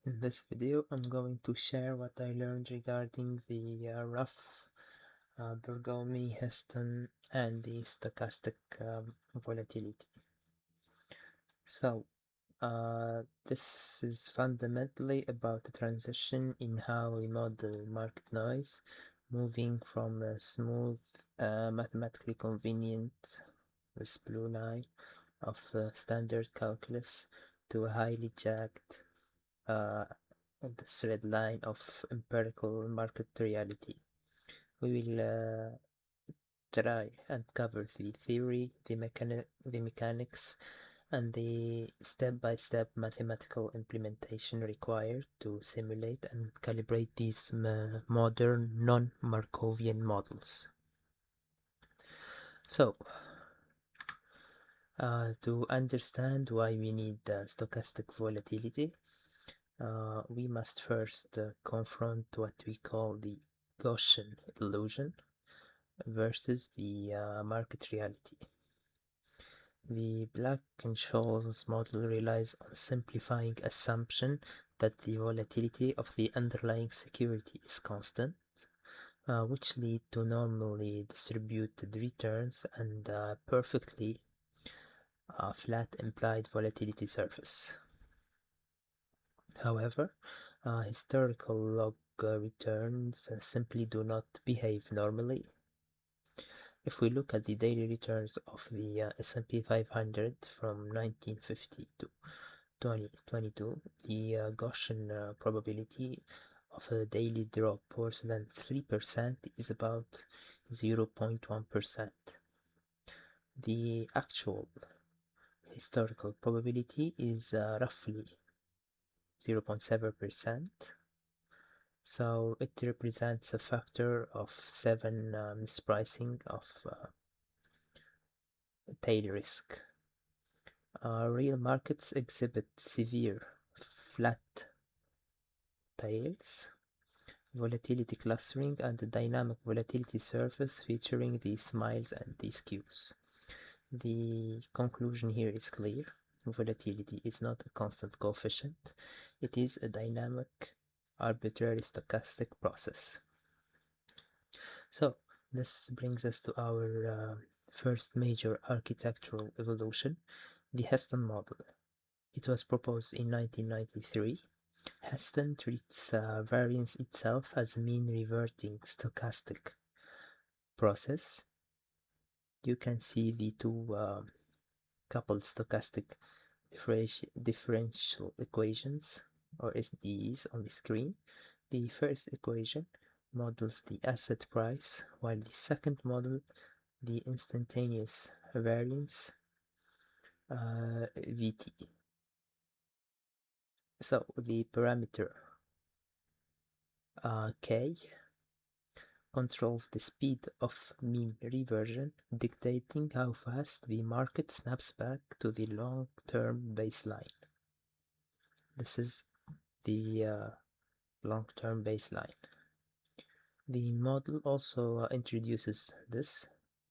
In this video, I'm going to share what I learned regarding the rough Bergomi, Heston, and the stochastic volatility. So, this is fundamentally about the transition in how we model market noise, moving from a smooth, mathematically convenient, this blue line of standard calculus to a highly jagged this red line of empirical market reality. We will try and cover the theory, the mechanics, and the step-by-step mathematical implementation required to simulate and calibrate these modern non-Markovian models. So, to understand why we need stochastic volatility, we must first confront what we call the Gaussian illusion versus the market reality. The Black-Scholes model relies on simplifying assumption that the volatility of the underlying security is constant, which lead to normally distributed returns and perfectly flat implied volatility surface. However, historical log returns simply do not behave normally. If we look at the daily returns of the S&P 500 from 1950 to 2022, the Gaussian probability of a daily drop worse than 3% is about 0.1%. The actual historical probability is roughly 0.7%. So it represents a factor of 7 mispricing of tail risk. Real markets exhibit severe flat tails, volatility clustering, and a dynamic volatility surface featuring the smiles and the skews. The conclusion here is clear. Volatility is not a constant coefficient. It is a dynamic, arbitrary stochastic process. So this brings us to our first major architectural evolution, the Heston model. It was proposed in 1993. Heston treats variance itself as a mean reverting stochastic process. You can see the two coupled stochastic differential equations, or SDEs, on the screen. The first equation models the asset price, while the second model the instantaneous variance VT. So the parameter K controls the speed of mean reversion, dictating how fast the market snaps back to the long-term baseline. This is the long-term baseline. The model also introduces this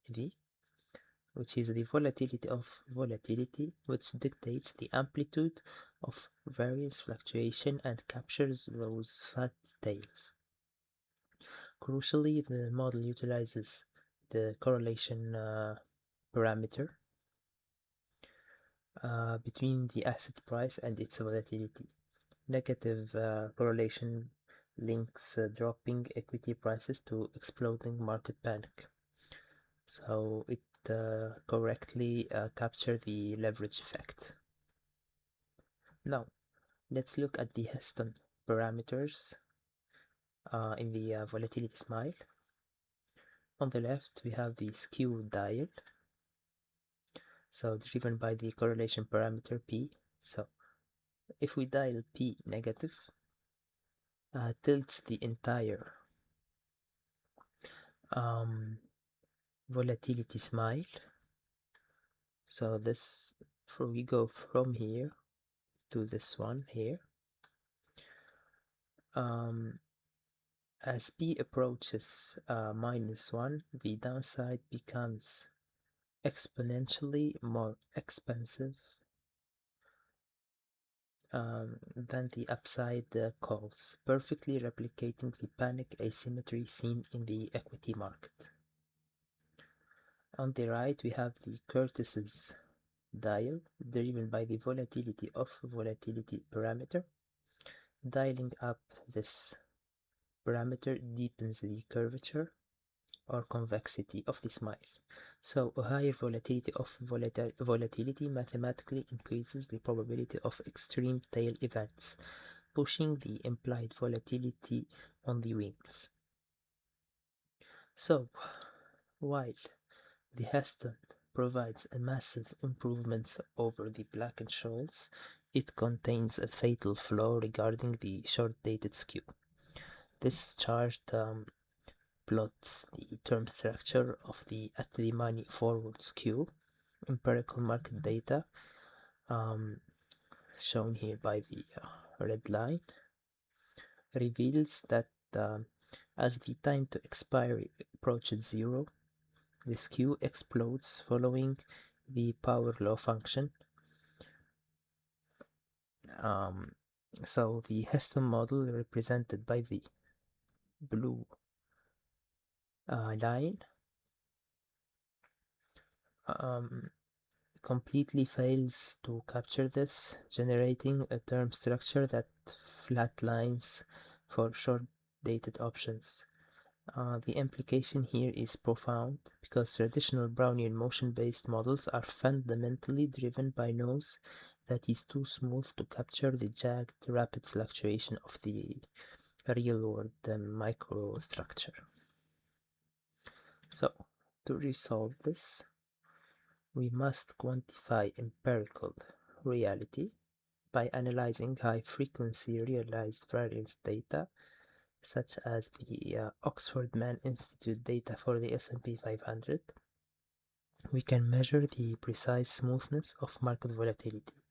V, which is the volatility of volatility, which dictates the amplitude of variance fluctuation and captures those fat tails. Crucially, the model utilizes the correlation parameter between the asset price and its volatility. Negative correlation links dropping equity prices to exploding market panic. So it correctly captures the leverage effect. Now, let's look at the Heston parameters in the volatility smile. On the left, we have the skew dial, so driven by the correlation parameter P. So if we dial P negative, tilts the entire volatility smile. So this, we go from here to this one here. As P approaches -1, the downside becomes exponentially more expensive than the upside calls, perfectly replicating the panic asymmetry seen in the equity market. On the right, we have the Curtis's dial, driven by the volatility of volatility parameter. Dialing up this parameter deepens the curvature or convexity of the smile. So a higher volatility of volatility mathematically increases the probability of extreme tail events, pushing the implied volatility on the wings. So, while the Heston provides a massive improvements over the Black-Scholes, it contains a fatal flaw regarding the short-dated skew. This chart plots the term structure of the at-the-money forward skew, empirical market data, shown here by the red line, reveals that as the time to expiry approaches zero, the skew explodes following the power law function. So the Heston model, represented by the blue line, completely fails to capture this, generating a term structure that flatlines for short-dated options. The implication here is profound because traditional Brownian motion-based models are fundamentally driven by noise that is too smooth to capture the jagged, rapid fluctuation of the real-world microstructure. So, to resolve this, we must quantify empirical reality by analyzing high-frequency realized variance data, such as the Oxford Mann Institute data for the S&P 500. We can measure the precise smoothness of market volatility.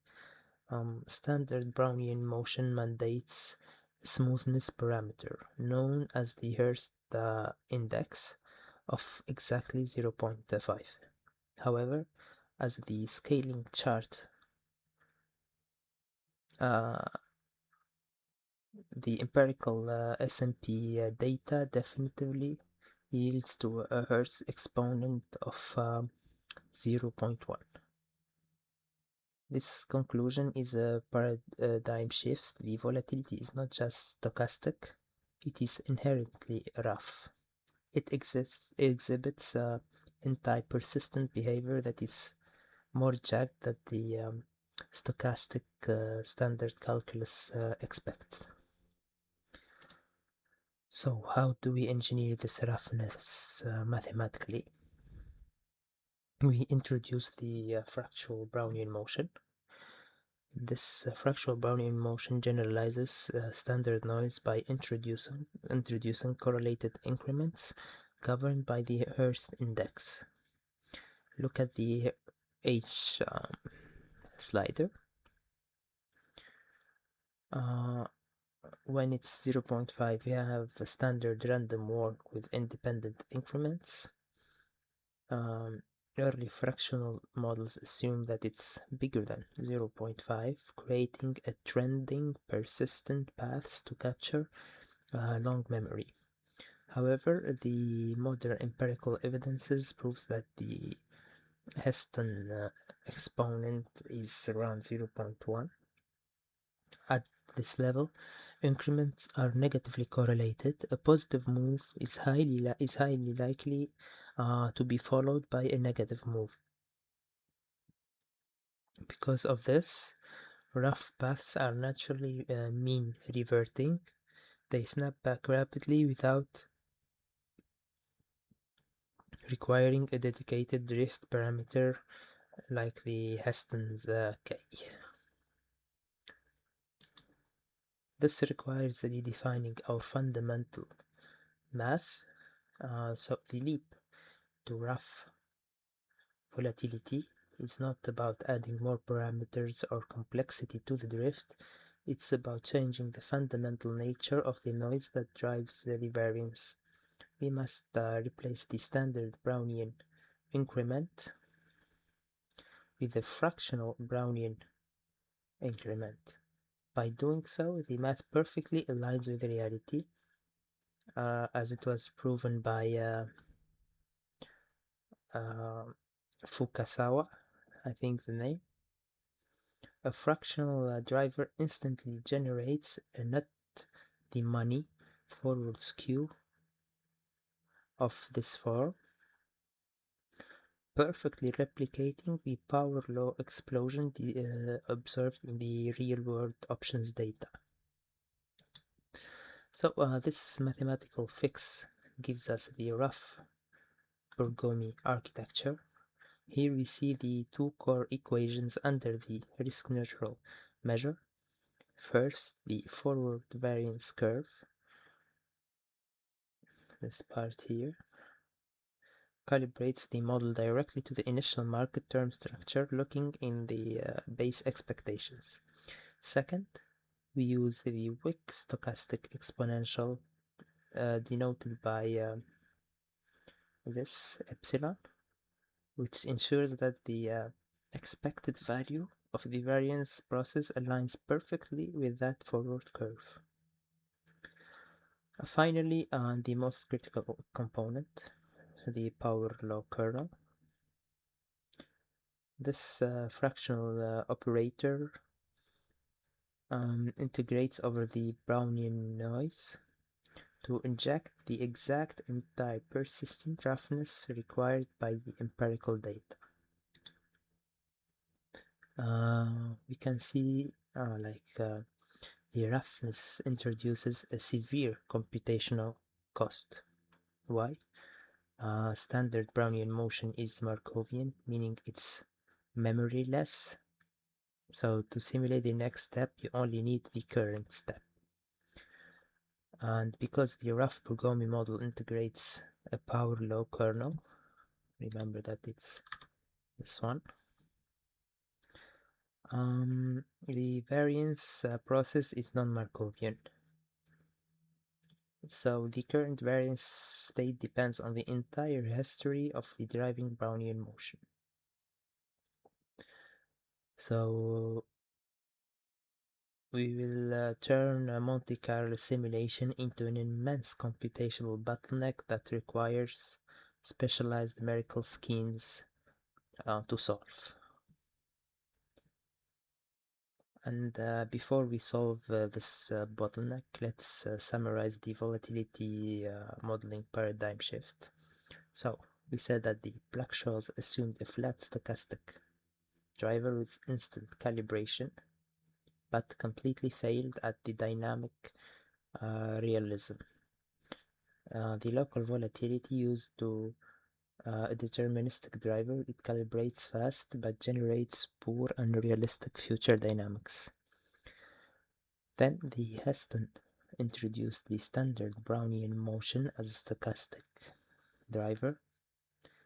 Standard Brownian motion mandates a smoothness parameter known as the Hurst index of exactly 0.5. However, as the scaling chart, the empirical S&P data definitively yields to a Hurst exponent of 0.1. This conclusion is a paradigm shift. The volatility is not just stochastic, it is inherently rough. It exhibits anti-persistent behavior that is more jagged than the stochastic standard calculus expects. So how do we engineer this roughness mathematically? We introduce the fractal Brownian motion. This fractal Brownian motion generalizes standard noise by introducing correlated increments governed by the Hurst index. Look at the H slider. When it's 0.5, we have a standard random walk with independent increments. Early fractional models assume that it's bigger than 0.5, creating a trending, persistent paths to capture long memory. However, the modern empirical evidences proves that the Heston exponent is around 0.1. At this level, increments are negatively correlated. A positive move is highly likely to be followed by a negative move. Because of this, rough paths are naturally mean reverting. They snap back rapidly without requiring a dedicated drift parameter like the Heston's K. This requires redefining our fundamental math. So the leap to rough volatility is not about adding more parameters or complexity to the drift. It's about changing the fundamental nature of the noise that drives the variance. We must replace the standard Brownian increment with a fractional Brownian increment. By doing so, the math perfectly aligns with reality, as it was proven by Fukasawa, I think the name. A fractional driver instantly generates a not the money forward skew of this form, perfectly replicating the power law explosion observed in the real-world options data. So this mathematical fix gives us the rough Bergomi architecture. Here we see the two core equations under the risk-neutral measure. First, the forward variance curve, this part here, calibrates the model directly to the initial market term structure looking in the base expectations. Second, we use the weak stochastic exponential denoted by this epsilon, which ensures that the expected value of the variance process aligns perfectly with that forward curve. Finally, the most critical component, the power law kernel. This fractional operator integrates over the Brownian noise to inject the exact anti-persistent roughness required by the empirical data. We can see the roughness introduces a severe computational cost. Why? Standard Brownian motion is Markovian, meaning it's memoryless. So to simulate the next step, you only need the current step. And because the rough Bergomi model integrates a power law kernel, remember that it's this one, the variance process is non-Markovian. So the current variance state depends on the entire history of the driving Brownian motion. So we will turn a Monte Carlo simulation into an immense computational bottleneck that requires specialized numerical schemes to solve. And before we solve this bottleneck, let's summarize the volatility modeling paradigm shift. So we said that the Black-Scholes assumed a flat stochastic driver with instant calibration, but completely failed at the dynamic realism. The local volatility used to a deterministic driver, it calibrates fast but generates poor unrealistic future dynamics. Then the Heston introduced the standard Brownian motion as a stochastic driver.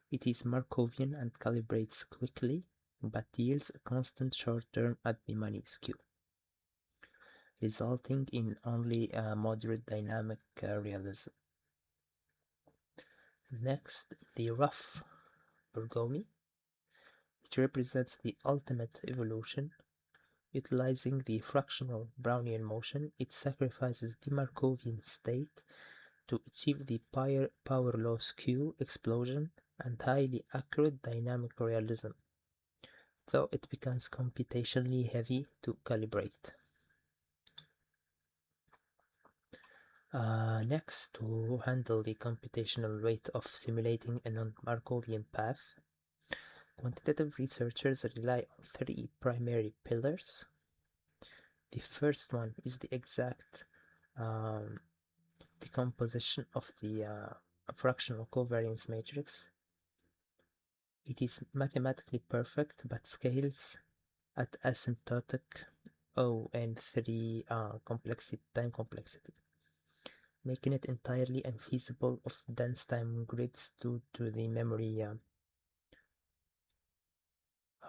It is Markovian and calibrates quickly, but yields a constant short-term at-the-money skew, resulting in only a moderate dynamic realism. Next, the rough Bergomi. It represents the ultimate evolution. Utilizing the fractional Brownian motion, it sacrifices the Markovian state to achieve the power law skew explosion and highly accurate dynamic realism, though it becomes computationally heavy to calibrate. Next, to handle the computational weight of simulating a non-Markovian path, quantitative researchers rely on three primary pillars. The first one is the exact decomposition of the fractional covariance matrix. It is mathematically perfect but scales at asymptotic O(n)(3) time complexity, making it entirely unfeasible of dense time grids due to the memory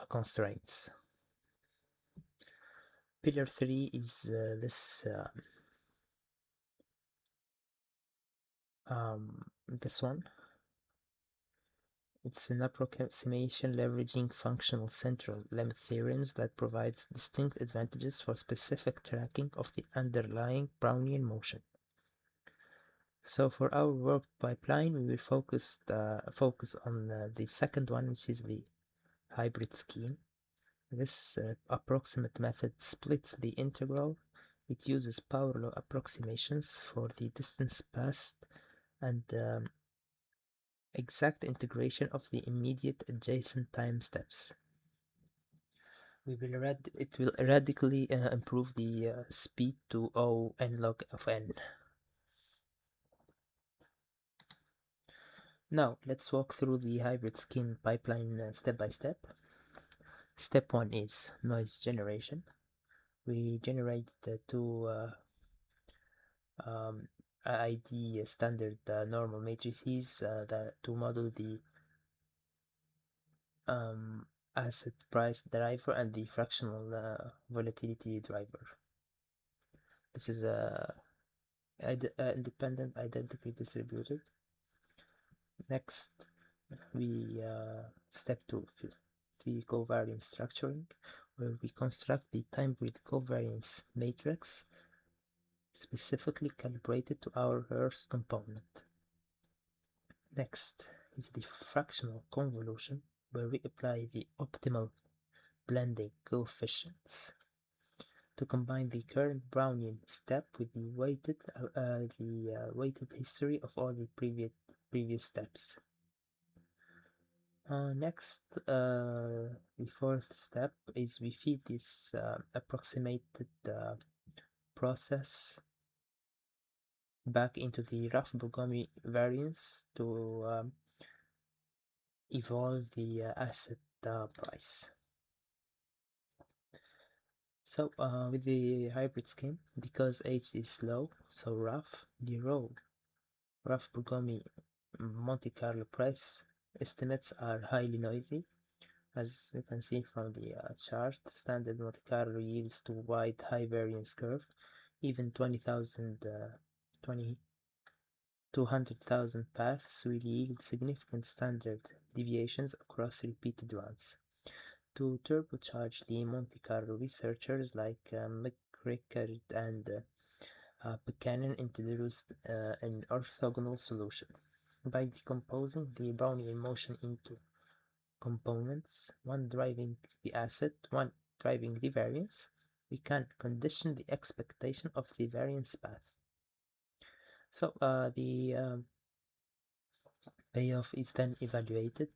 constraints. Pillar 3 is this one. It's an approximation leveraging functional central limit theorems that provides distinct advantages for specific tracking of the underlying Brownian motion. So for our work pipeline, we will focus on the second one, which is the hybrid scheme. This approximate method splits the integral. It uses power law approximations for the distance passed and exact integration of the immediate adjacent time steps. It will radically improve the speed to O n log of n. Now let's walk through the hybrid scheme pipeline step by step. Step 1 is noise generation. We generate the two ID standard normal matrices to model the asset price driver and the fractional volatility driver. This is a independent identically distributed. Next, we step 2, the covariance structuring, where we construct the time grid covariance matrix specifically calibrated to our Hurst component. Next is the fractional convolution, where we apply the optimal blending coefficients to combine the current Brownian step with the weighted history of all the previous steps. Next, the fourth step is we feed this approximated process back into the rough Bergomi variance to evolve the asset price. So with the hybrid scheme, because H is low, so rough, the rough Bergomi Monte Carlo price estimates are highly noisy. As you can see from the chart, standard Monte Carlo yields to wide high variance curve. Even 200,000 paths will yield significant standard deviations across repeated runs. To turbocharge the Monte Carlo, researchers like McRickard and Buchanan introduced an orthogonal solution. By decomposing the Brownian motion into components, one driving the asset, one driving the variance, we can condition the expectation of the variance path. So the payoff is then evaluated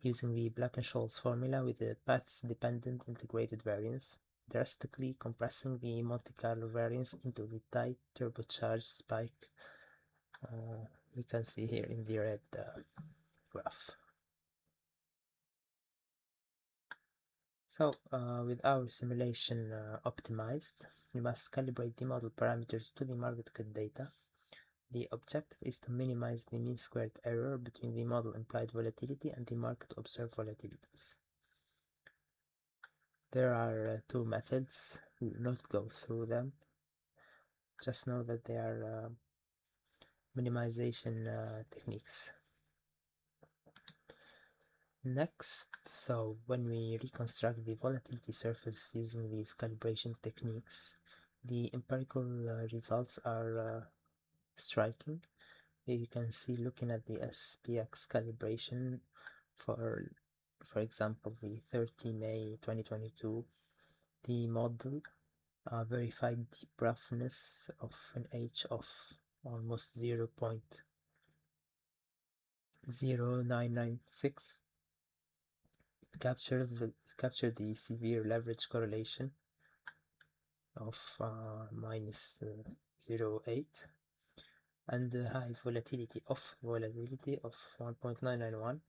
using the Black-Scholes formula with the path-dependent integrated variance, drastically compressing the Monte Carlo variance into the tight turbocharged spike you can see here in the red graph. So with our simulation optimized, we must calibrate the model parameters to the market data. The objective is to minimize the mean squared error between the model implied volatility and the market observed volatilities. There are two methods. We will not go through them. Just know that they are minimization techniques. Next, so when we reconstruct the volatility surface using these calibration techniques, the empirical results are striking. You can see, looking at the SPX calibration for example, the 30 May 2022, the model verified deep roughness of an H of almost 0.0996. It captured the severe leverage correlation of minus 0.08 and the high volatility of 1.991.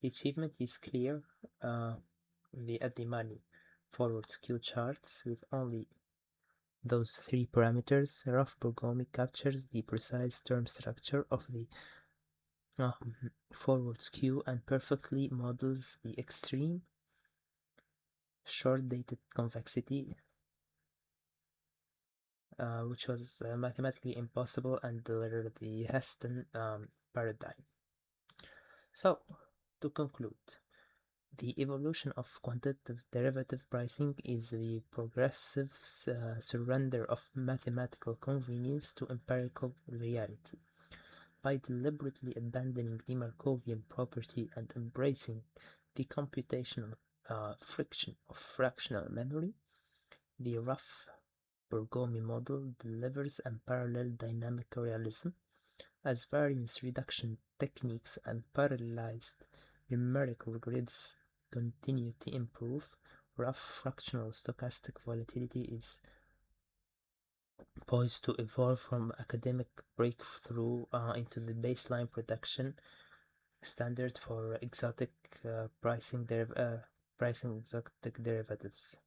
The achievement is clear at the money forward skew charts with only those three parameters. Rough Bergomi captures the precise term structure of the forward skew and perfectly models the extreme short-dated convexity, which was mathematically impossible under the Heston paradigm. So, to conclude, the evolution of quantitative derivative pricing is the progressive surrender of mathematical convenience to empirical reality. By deliberately abandoning the Markovian property and embracing the computational friction of fractional memory, the rough Bergomi model delivers unparalleled dynamic realism as variance reduction techniques and parallelized numerical grids continue to improve. Rough fractional stochastic volatility is poised to evolve from academic breakthrough into the baseline production standard for exotic pricing exotic derivatives.